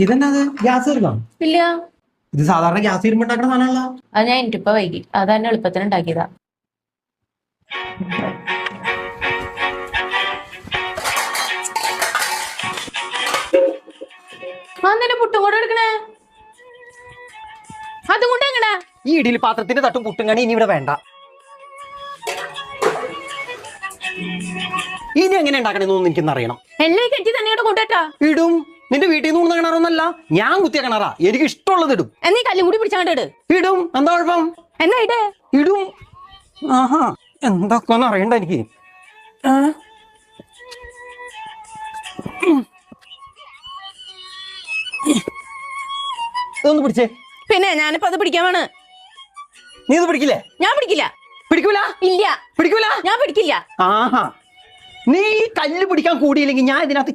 ഇതെന്നാ ഗ്യാസ് തീർന്നോ? ഇല്ല, ഇത് സാധാരണ ഗ്യാസ് തീരുമ്പോ ഉണ്ടാക്കുന്ന സാധനമല്ല. അത് ഞാൻ ഇന്നിപ്പ വൈകി. അത് തന്നെ എളുപ്പത്തിന് ഉണ്ടാക്കിയതാ. അന്നെ പുട്ടും കൂടെ എടുക്കണേ, അതും കൊണ്ട് എങ്ങടാ? ഈ ഇഡലി പാത്രത്തിന്റെ തട്ടും പുട്ടും കണി ഇനി ഇവിടെ വേണ്ട. ഇനി എങ്ങനെ ഉണ്ടാക്കണെന്നൊന്നും എനിക്കൊന്നും അറിയണം. എല്ലാം കെട്ടി തന്നെ കൊണ്ടേട്ടാ ഇടും. നിന്റെ വീട്ടിൽ നിന്ന് കൊണ്ടുവന്ന കിണറൊന്നല്ല, ഞാൻ കുത്തിയ കിണറാ. എനിക്ക് ഇഷ്ടമുള്ളത് ഇടും. എന്നീ കല്ലും കൂടി പിടിച്ചാണ്ട് ഇട്. ഇടും. എന്താ കുഴപ്പം? എന്നാ ഇട്. ഇടും. ആഹാ, എന്തൊക്കെയൊന്നും അറിയണ്ട എനിക്ക്. ഇതൊന്ന് പിടിച്ചേ. പിന്നെ ഞാനിപ്പോ അത് പിടിക്കാൻ വേണം. നീ ഇത് പിടിക്കില്ലേ? ഞാൻ പിടിക്കില്ല. പിടിക്കൂല? ഇല്ല, പിടിക്കൂല? ഞാൻ പിടിക്കില്ല. ആഹാ, നീ കല്ല് പിടിക്കാൻ കൂടിയില്ലെങ്കിൽ ഞാൻ ഇതിനകത്ത്